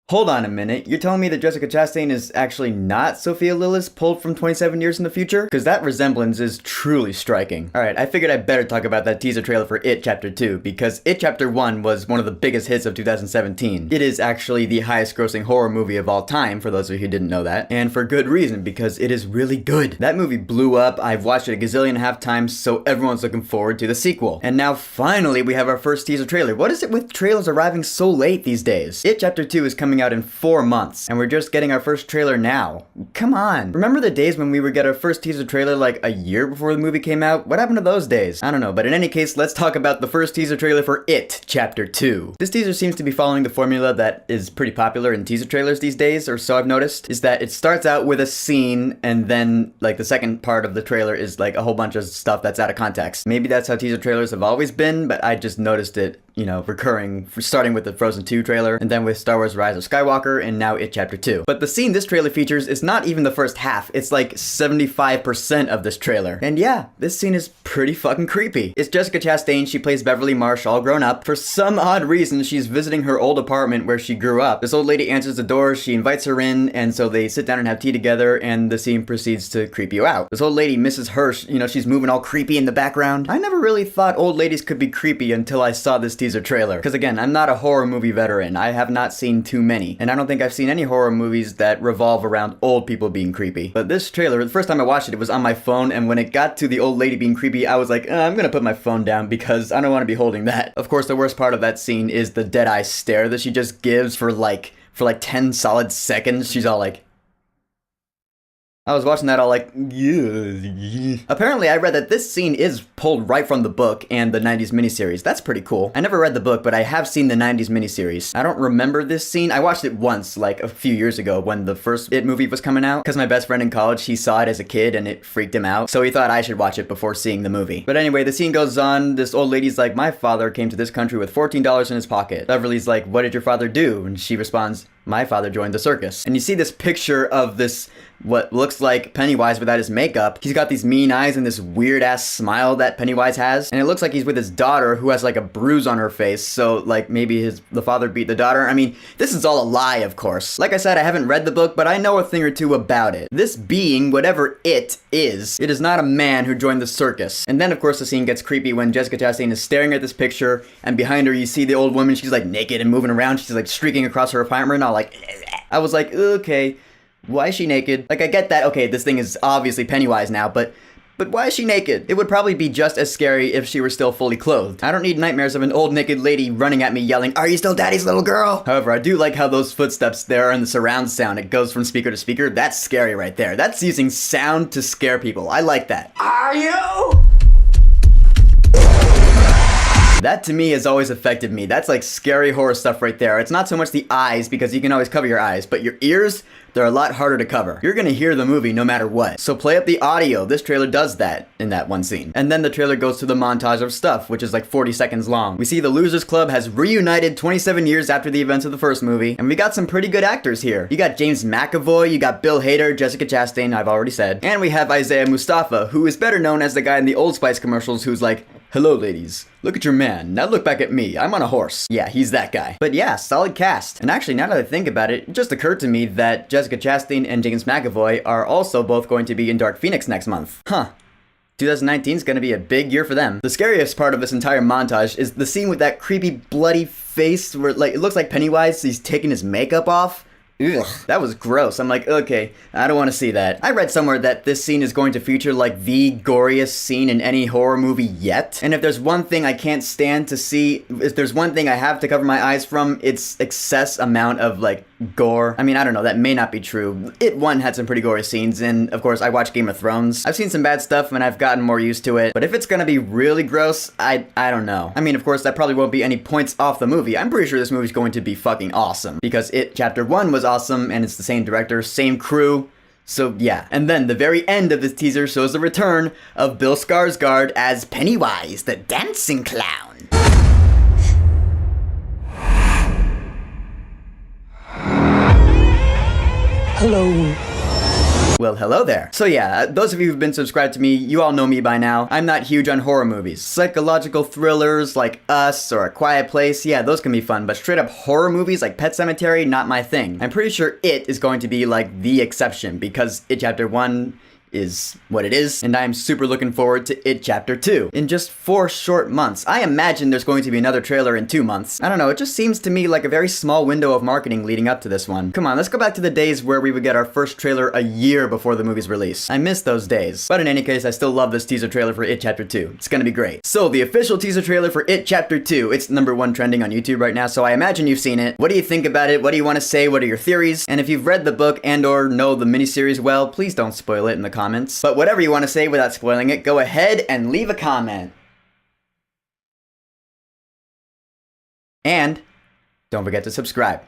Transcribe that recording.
Hold on a minute, you're telling me that Jessica Chastain is actually not Sophia Lillis pulled from 27 years in the future? Because that resemblance is truly striking. Alright, I figured I'd better talk about that teaser trailer for It Chapter 2, because It Chapter 1 was one of the biggest hits of 2017. It is actually the highest grossing horror movie of all time, for those of you who didn't know that, and for good reason, because it is really good. That movie blew up, I've watched it a gazillion and a half times, so everyone's looking forward to the sequel. And now finally we have our first teaser trailer. What is it with trailers arriving so late these days? It Chapter 2 is coming out in 4 months, and we're just getting our first trailer now. Come on. Remember the days when we would get our first teaser trailer like a year before the movie came out? What happened to those days? I don't know, but in any case, let's talk about the first teaser trailer for It Chapter 2. This teaser seems to be following the formula that is pretty popular in teaser trailers these days, or so I've noticed, is that it starts out with a scene, and then, like, the second part of the trailer is, like, a whole bunch of stuff that's out of context. Maybe that's how teaser trailers have always been, but I just noticed it, you know, recurring, starting with the Frozen 2 trailer, and then with Star Wars Rise of Skywalker, and now It Chapter 2. But the scene this trailer features is not even the first half, it's like 75% of this trailer. And yeah, this scene is pretty fucking creepy. It's Jessica Chastain, she plays Beverly Marsh all grown up. For some odd reason, she's visiting her old apartment where she grew up. This old lady answers the door, she invites her in, and so they sit down and have tea together, and the scene proceeds to creep you out. This old lady, Mrs. Hirsch, you know, she's moving all creepy in the background. I never really thought old ladies could be creepy until I saw this teaser trailer. Because again, I'm not a horror movie veteran. I have not seen too many. And I don't think I've seen any horror movies that revolve around old people being creepy. But this trailer, the first time I watched it, it was on my phone, and when it got to the old lady being creepy, I was like, I'm gonna put my phone down because I don't want to be holding that. Of course, the worst part of that scene is the dead-eye stare that she just gives for like 10 solid seconds. She's all like, I was watching that all like, yeah. Apparently, I read that this scene is pulled right from the book and the 90s miniseries. That's pretty cool. I never read the book, but I have seen the 90s miniseries. I don't remember this scene. I watched it once, like a few years ago when the first It movie was coming out, because my best friend in college, he saw it as a kid and it freaked him out, so he thought I should watch it before seeing the movie. But anyway, the scene goes on. This old lady's like, my father came to this country with $14 in his pocket. Beverly's like, what did your father do? And she responds, my father joined the circus. And you see this picture of this, what looks like Pennywise without his makeup. He's got these mean eyes and this weird ass smile that Pennywise has. And it looks like he's with his daughter who has like a bruise on her face. So like maybe the father beat the daughter. I mean, this is all a lie, of course. Like I said, I haven't read the book, but I know a thing or two about it. This being, whatever it is not a man who joined the circus. And then of course the scene gets creepy when Jessica Chastain is staring at this picture, and behind her you see the old woman. She's like naked and moving around. She's like streaking across her apartment. I was like, okay, why is she naked? Like, I get that, okay, this thing is obviously Pennywise now, but why is she naked? It would probably be just as scary if she were still fully clothed. I don't need nightmares of an old naked lady running at me yelling, are you still daddy's little girl? However, I do like how those footsteps there are in the surround sound. It goes from speaker to speaker. That's scary right there. That's using sound to scare people. I like that. Are you? That to me has always affected me. That's like scary horror stuff right there. It's not so much the eyes, because you can always cover your eyes, but your ears, they're a lot harder to cover. You're gonna hear the movie no matter what. So play up the audio. This trailer does that in that one scene. And then the trailer goes to the montage of stuff, which is like 40 seconds long. We see the Losers Club has reunited 27 years after the events of the first movie, and we got some pretty good actors here. You got James McAvoy, you got Bill Hader, Jessica Chastain, I've already said, and we have Isaiah Mustafa, who is better known as the guy in the Old Spice commercials who's like, hello ladies, look at your man, now look back at me, I'm on a horse. Yeah, he's that guy. But yeah, solid cast. And actually, now that I think about it, it just occurred to me that Jessica Chastain and James McAvoy are also both going to be in Dark Phoenix next month. Huh. 2019 is going to be a big year for them. The scariest part of this entire montage is the scene with that creepy bloody face where like it looks like Pennywise, he's taking his makeup off. Ugh, that was gross. I'm like, okay, I don't want to see that. I read somewhere that this scene is going to feature like the goriest scene in any horror movie yet. And if there's one thing I can't stand to see, if there's one thing I have to cover my eyes from, it's excess amount of like gore. I mean, I don't know, that may not be true. It one had some pretty gory scenes, and of course I watch Game of Thrones. I've seen some bad stuff and I've gotten more used to it. But if it's gonna be really gross, I don't know. I mean, of course that probably won't be any points off the movie. I'm pretty sure this movie's going to be fucking awesome. Because It Chapter 1 was awesome, and it's the same director, same crew. So yeah, and then the very end of this teaser shows the return of Bill Skarsgård as Pennywise, the dancing clown. Hello. Well, Well, hello there. So yeah, those of you who've been subscribed to me, you all know me by now. I'm not huge on horror movies. Psychological thrillers like Us or A Quiet Place, yeah, those can be fun, but straight up horror movies like Pet Sematary, not my thing. I'm pretty sure It is going to be like the exception because It Chapter 1 is what it is, and I am super looking forward to It Chapter 2 in just 4 short months. I imagine there's going to be another trailer in 2 months. I don't know, it just seems to me like a very small window of marketing leading up to this one. Come on, let's go back to the days where we would get our first trailer a year before the movie's release. I miss those days. But in any case, I still love this teaser trailer for It Chapter 2. It's gonna be great. So, the official teaser trailer for It Chapter 2. It's #1 trending on YouTube right now, so I imagine you've seen it. What do you think about it? What do you want to say? What are your theories? And if you've read the book and or know the miniseries well, please don't spoil it in the comments. But whatever you want to say without spoiling it, go ahead and leave a comment. And don't forget to subscribe.